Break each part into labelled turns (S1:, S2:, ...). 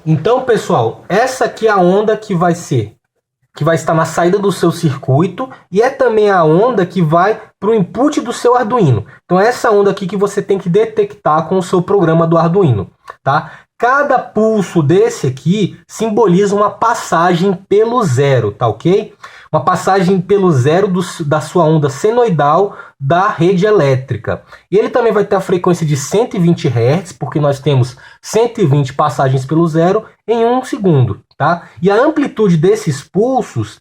S1: Então, pessoal, essa aqui é a onda que vai estar na saída do seu circuito e é também a onda que vai para o input do seu Arduino. Então, é essa onda aqui que você tem que detectar com o seu programa do Arduino, tá? Cada pulso desse aqui simboliza uma passagem pelo zero, tá ok? Uma passagem pelo zero da sua onda senoidal da rede elétrica. E ele também vai ter a frequência de 120 Hz, porque nós temos 120 passagens pelo zero em 1 segundo, tá? E a amplitude desses pulsos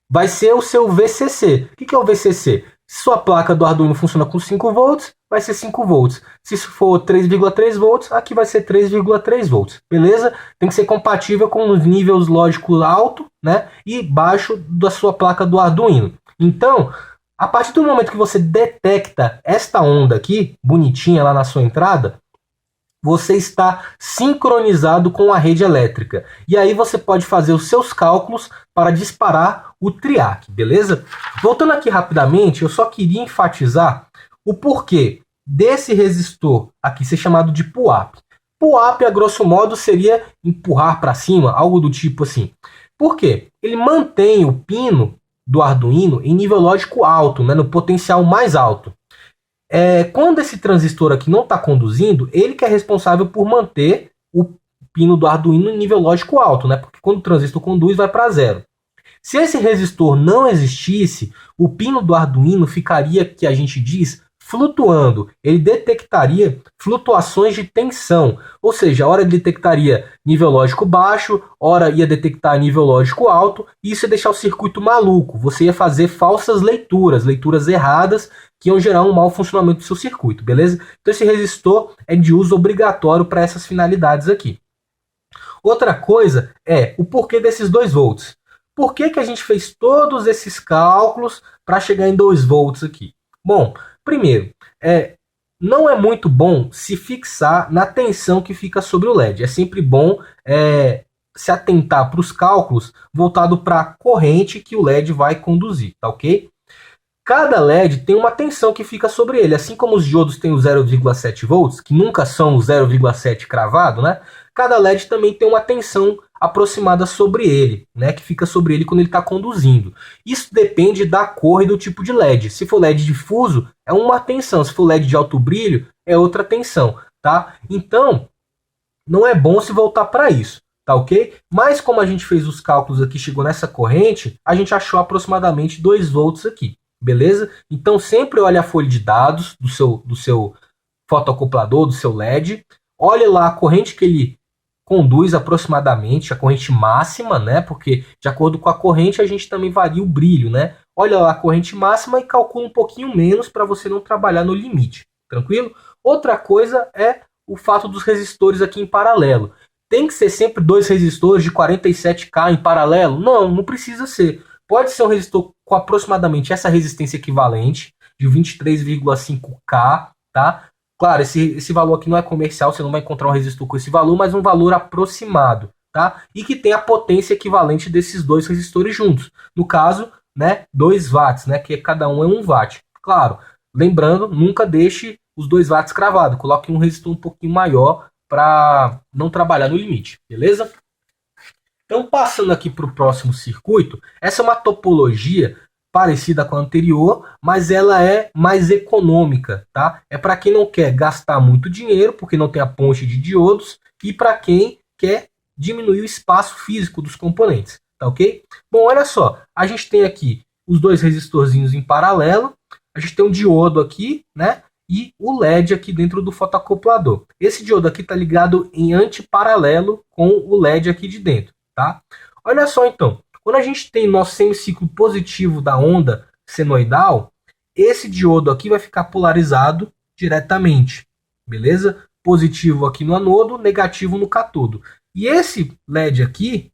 S1: vai ser o seu VCC. O que é o VCC? Se sua placa do Arduino funciona com 5 volts, vai ser 5 volts. Se for 3,3 volts, aqui vai ser 3,3 volts. Beleza? Tem que ser compatível com os níveis lógicos alto, né, e baixo da sua placa do Arduino. Então, a partir do momento que você detecta esta onda aqui, bonitinha lá na sua entrada, você está sincronizado com a rede elétrica. E aí você pode fazer os seus cálculos para disparar o triac, beleza? Voltando aqui rapidamente, eu só queria enfatizar o porquê desse resistor aqui ser chamado de pull-up. Pull-up, a grosso modo, seria empurrar para cima, algo do tipo assim. Por quê? Ele mantém o pino do Arduino em nível lógico alto, né, no potencial mais alto. Quando esse transistor aqui não está conduzindo, ele que é responsável por manter o pino do Arduino em nível lógico alto, né? Porque quando o transistor conduz, vai para zero. Se esse resistor não existisse, o pino do Arduino ficaria, que a gente diz, flutuando. Ele detectaria flutuações de tensão, ou seja, a hora ele detectaria nível lógico baixo, hora ia detectar nível lógico alto, e isso ia deixar o circuito maluco. Você ia fazer falsas leituras erradas, que iam gerar um mau funcionamento do seu circuito, beleza? Então esse resistor é de uso obrigatório para essas finalidades aqui. Outra coisa é o porquê desses 2 volts. Por que a gente fez todos esses cálculos para chegar em 2 volts aqui? Bom, primeiro, não é muito bom se fixar na tensão que fica sobre o LED. É sempre bom se atentar para os cálculos voltado para a corrente que o LED vai conduzir, tá ok? Cada LED tem uma tensão que fica sobre ele, assim como os diodos têm o 0,7 volts, que nunca são o 0,7 cravado, né? Cada LED também tem uma tensão aproximada sobre ele, né? Que fica sobre ele quando ele está conduzindo. Isso depende da cor e do tipo de LED. Se for LED difuso, é uma tensão. Se for LED de alto brilho, é outra tensão, tá? Então, não é bom se voltar para isso, tá ok? Mas como a gente fez os cálculos aqui, chegou nessa corrente, a gente achou aproximadamente 2 volts aqui. Beleza? Então sempre olhe a folha de dados do seu fotoacoplador, do seu LED. Olhe lá a corrente que ele conduz aproximadamente, a corrente máxima, né? Porque de acordo com a corrente a gente também varia o brilho, né? Olha lá a corrente máxima e calcula um pouquinho menos para você não trabalhar no limite. Tranquilo? Outra coisa é o fato dos resistores aqui em paralelo. Tem que ser sempre 2 resistores de 47K em paralelo? Não, não precisa ser. Pode ser um resistor com aproximadamente essa resistência equivalente, de 23,5K, tá? Claro, esse valor aqui não é comercial, você não vai encontrar um resistor com esse valor, mas um valor aproximado, tá? E que tem a potência equivalente desses 2 resistores juntos. No caso, né, 2 watts, né, que cada um é 1 watt. Claro, lembrando, nunca deixe os 2 watts cravados, coloque um resistor um pouquinho maior para não trabalhar no limite, beleza? Então, passando aqui para o próximo circuito, essa é uma topologia parecida com a anterior, mas ela é mais econômica, tá? É para quem não quer gastar muito dinheiro, porque não tem a ponte de diodos, e para quem quer diminuir o espaço físico dos componentes, tá ok? Bom, olha só, a gente tem aqui os 2 resistorzinhos em paralelo, a gente tem um diodo aqui, né? E o LED aqui dentro do fotoacoplador. Esse diodo aqui está ligado em antiparalelo com o LED aqui de dentro. Tá? Olha só então, quando a gente tem nosso semiciclo positivo da onda senoidal, esse diodo aqui vai ficar polarizado diretamente, beleza? Positivo aqui no anodo, negativo no catodo. E esse LED aqui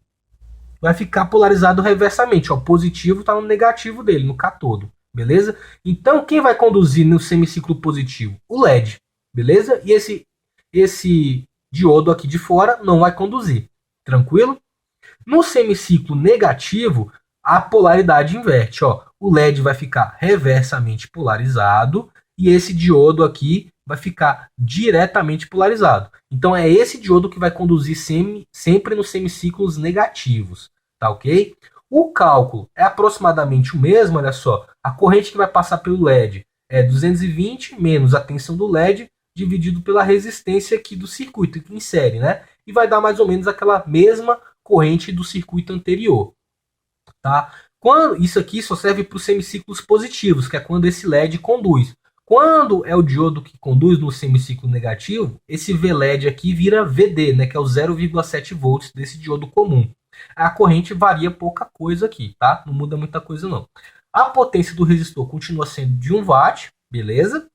S1: vai ficar polarizado reversamente, ó, positivo está no negativo dele, no catodo, beleza? Então quem vai conduzir no semiciclo positivo? O LED, beleza? E esse diodo aqui de fora não vai conduzir, tranquilo? No semiciclo negativo, a polaridade inverte. Ó. O LED vai ficar reversamente polarizado e esse diodo aqui vai ficar diretamente polarizado. Então é esse diodo que vai conduzir sempre nos semiciclos negativos, tá ok? O cálculo é aproximadamente o mesmo, olha só. A corrente que vai passar pelo LED é 220 menos a tensão do LED dividido pela resistência aqui do circuito que insere, né? E vai dar mais ou menos aquela mesma corrente do circuito anterior, tá? Isso aqui só serve para os semiciclos positivos, que é quando esse LED conduz. Quando é o diodo que conduz no semiciclo negativo, esse VLED aqui vira VD, né, que é o 0,7 volts desse diodo comum. A corrente varia pouca coisa aqui, tá? Não muda muita coisa não. A potência do resistor continua sendo de 1 watt, beleza?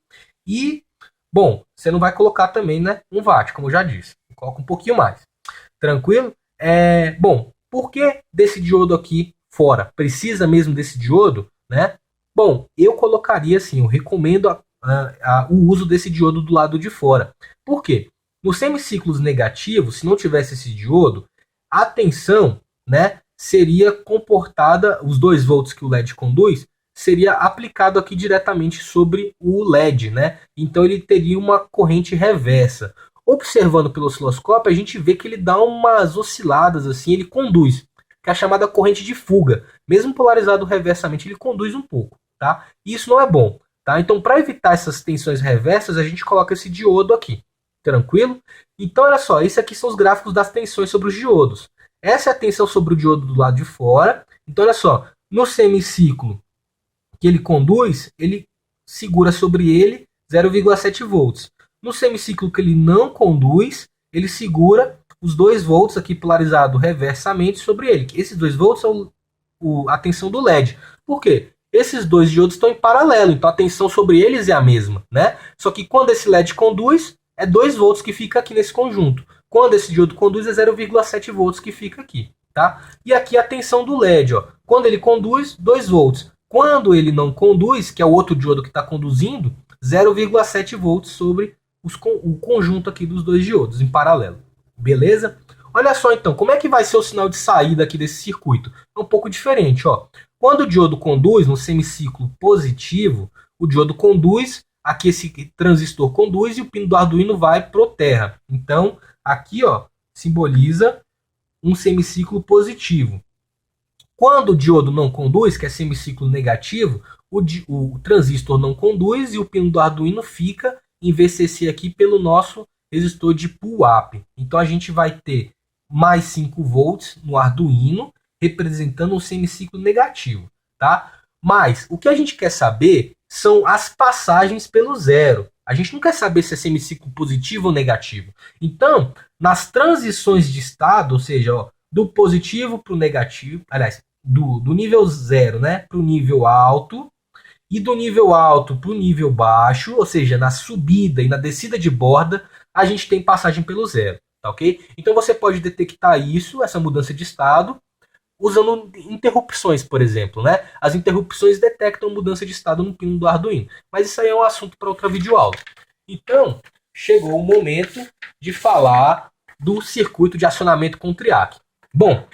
S1: E, bom, você não vai colocar também, né, 1 watt, como eu já disse. Coloca um pouquinho mais. Tranquilo? Bom, por que desse diodo aqui fora? Precisa mesmo desse diodo, né? Bom, eu colocaria assim, eu recomendo o uso desse diodo do lado de fora. Por quê? Nos semiciclos negativos, se não tivesse esse diodo, a tensão, né, seria comportada, os 2 volts que o LED conduz, seria aplicado aqui diretamente sobre o LED, né? Então ele teria uma corrente reversa. Observando pelo osciloscópio, a gente vê que ele dá umas osciladas assim, ele conduz, que é a chamada corrente de fuga. Mesmo polarizado reversamente, ele conduz um pouco, tá? E isso não é bom, tá? Então, para evitar essas tensões reversas, a gente coloca esse diodo aqui, tranquilo? Então, olha só, esses aqui são os gráficos das tensões sobre os diodos. Essa é a tensão sobre o diodo do lado de fora. Então, olha só, no semiciclo que ele conduz, ele segura sobre ele 0,7 volts. No semiciclo que ele não conduz, ele segura os 2 volts aqui polarizado reversamente sobre ele. Esses 2 volts são a tensão do LED. Por quê? Esses dois diodos estão em paralelo, então a tensão sobre eles é a mesma, né? Só que quando esse LED conduz, é 2 volts que fica aqui nesse conjunto. Quando esse diodo conduz, é 0,7 volts que fica aqui, tá? E aqui a tensão do LED, ó. Quando ele conduz, 2 volts. Quando ele não conduz, que é o outro diodo que está conduzindo, 0,7 volts sobre o conjunto aqui dos dois diodos em paralelo. Beleza? Olha só então, como é que vai ser o sinal de saída aqui desse circuito? É um pouco diferente, ó. Quando o diodo conduz no semiciclo positivo, o diodo conduz, aqui esse transistor conduz e o pino do Arduino vai pro terra. Então, aqui, ó, simboliza um semiciclo positivo. Quando o diodo não conduz, que é semiciclo negativo, o transistor não conduz e o pino do Arduino fica em VCC aqui pelo nosso resistor de pull-up. Então a gente vai ter mais 5 volts no Arduino, representando um semiciclo negativo, tá? Mas o que a gente quer saber são as passagens pelo zero. A gente não quer saber se é semiciclo positivo ou negativo. Então, nas transições de estado, ou seja, ó, do positivo para o negativo, aliás, do nível zero, né, para o nível alto, e do nível alto para o nível baixo, ou seja, na subida e na descida de borda, a gente tem passagem pelo zero, tá ok? Então você pode detectar isso, essa mudança de estado, usando interrupções, por exemplo, né? As interrupções detectam mudança de estado no pino do Arduino, mas isso aí é um assunto para outra videoaula. Então, chegou o momento de falar do circuito de acionamento com triac. Bom,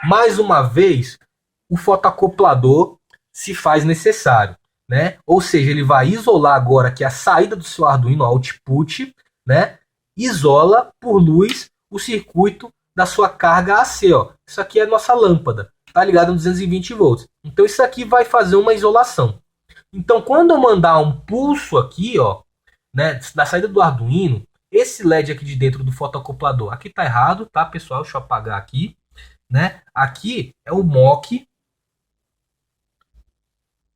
S1: mais uma vez, o fotoacoplador se faz necessário, né? Ou seja, ele vai isolar agora que a saída do seu Arduino, output, né? Isola por luz o circuito da sua carga AC, ó. Isso aqui é a nossa lâmpada, tá ligado no 220 volts. Então isso aqui vai fazer uma isolação. Então quando eu mandar um pulso aqui, ó, né, da saída do Arduino, esse LED aqui de dentro do fotoacoplador, aqui tá errado, tá, pessoal? Deixa eu apagar aqui, né? Aqui é o MOC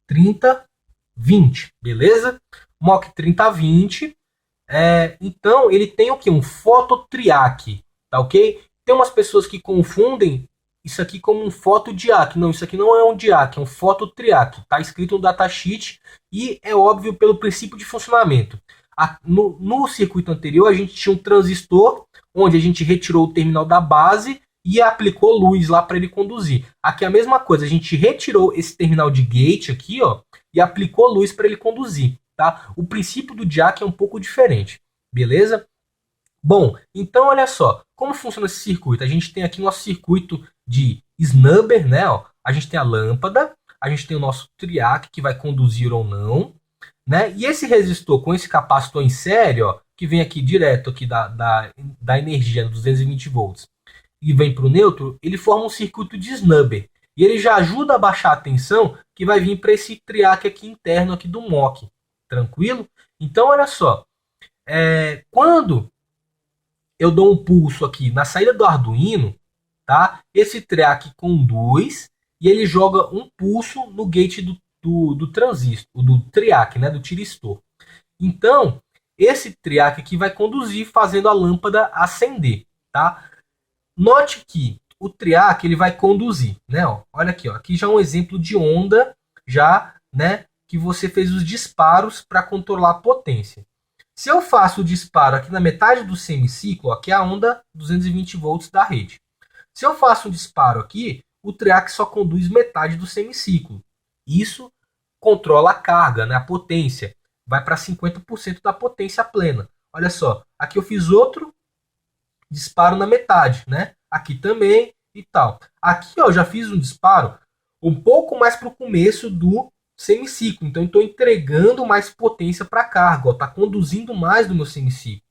S1: 3020, beleza? MOC 3020. Então ele tem o que? Um fototriac, tá ok? Tem umas pessoas que confundem isso aqui como um fotodiac. Não, isso aqui não é um diac, é um fototriac. Tá escrito no datasheet e é óbvio pelo princípio de funcionamento. No circuito anterior a gente tinha um transistor onde a gente retirou o terminal da base e aplicou luz lá para ele conduzir. Aqui é a mesma coisa, a gente retirou esse terminal de gate aqui, ó, e aplicou luz para ele conduzir, tá? O princípio do jack é um pouco diferente, beleza? Bom, então olha só, como funciona esse circuito? A gente tem aqui nosso circuito de snubber, né? Ó, a gente tem a lâmpada, a gente tem o nosso triac que vai conduzir ou não, né? E esse resistor com esse capacitor em série, ó, que vem aqui direto aqui da energia, 220 volts, e vem para o neutro, ele forma um circuito de snubber. E ele já ajuda a baixar a tensão que vai vir para esse triac aqui interno aqui do MOC. Tranquilo? Então, olha só. Quando eu dou um pulso aqui na saída do Arduino, tá? Esse triac conduz e ele joga um pulso no gate do transistor, do triac, né? Do tiristor. Então, esse triac aqui vai conduzir fazendo a lâmpada acender, tá? Note que o triac ele vai conduzir, né? Ó, olha aqui, ó, aqui já é um exemplo de onda, já, né? Que você fez os disparos para controlar a potência. Se eu faço o disparo aqui na metade do semiciclo, ó, aqui é a onda 220 volts da rede. Se eu faço um disparo aqui, o triac só conduz metade do semiciclo. Isso controla a carga, né? A potência. Vai para 50% da potência plena. Olha só, aqui eu fiz outro disparo na metade, né? Aqui também e tal. Aqui ó, eu já fiz um disparo um pouco mais para o começo do semiciclo. Então, eu estou entregando mais potência para a carga. Está conduzindo mais do meu semiciclo.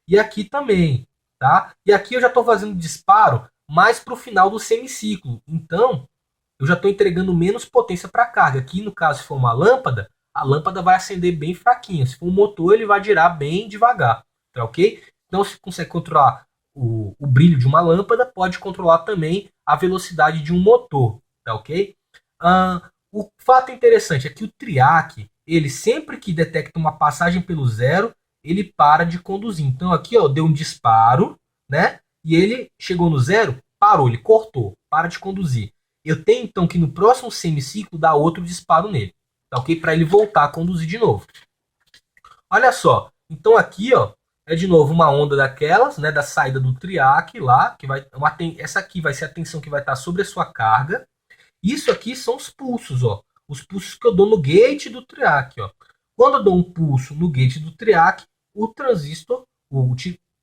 S1: E aqui também. Tá? E aqui eu já estou fazendo disparo mais para o final do semiciclo. Então, eu já estou entregando menos potência para a carga. Aqui, no caso, se for uma lâmpada, a lâmpada vai acender bem fraquinha. Se for um motor, ele vai girar bem devagar. Tá ok? Então, se consegue controlar o brilho de uma lâmpada, pode controlar também a velocidade de um motor. Tá ok? O fato interessante é que o triac, ele sempre que detecta uma passagem pelo zero, ele para de conduzir. Então aqui ó, deu um disparo, né? E ele chegou no zero, parou, ele cortou, para de conduzir. Eu tenho então que no próximo semiciclo dar outro disparo nele, tá ok? Para ele voltar a conduzir de novo. Olha só, então aqui ó, é de novo uma onda daquelas, né? Da saída do triac lá, que vai essa aqui vai ser a tensão que vai estar sobre a sua carga. Isso aqui são os pulsos, ó. Os pulsos que eu dou no gate do triac, ó. Quando eu dou um pulso no gate do triac, o transistor, o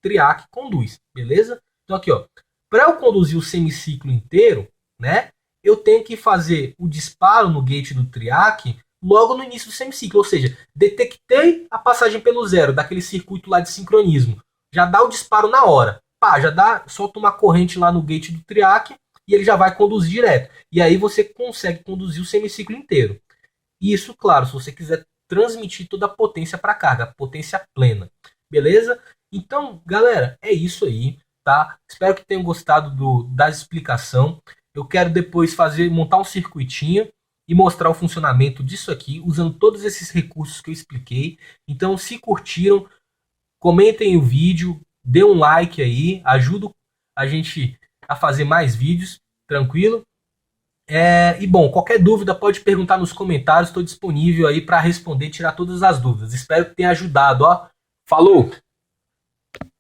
S1: triac conduz, beleza? Então aqui, ó, para eu conduzir o semiciclo inteiro, né, eu tenho que fazer o disparo no gate do triac logo no início do semiciclo, ou seja, detectei a passagem pelo zero daquele circuito lá de sincronismo, já dá o disparo na hora, pá, já dá, solta uma corrente lá no gate do triac e ele já vai conduzir direto. E aí você consegue conduzir o semiciclo inteiro. Isso, claro, se você quiser transmitir toda a potência para a carga, a potência plena. Beleza? Então, galera, é isso aí, tá? Espero que tenham gostado da explicação. Eu quero depois montar um circuitinho e mostrar o funcionamento disso aqui, usando todos esses recursos que eu expliquei. Então, se curtiram, comentem o vídeo, dê um like aí, ajuda a gente a fazer mais vídeos, tranquilo? E bom, qualquer dúvida pode perguntar nos comentários, estou disponível aí para responder, tirar todas as dúvidas. Espero que tenha ajudado, ó. Falou!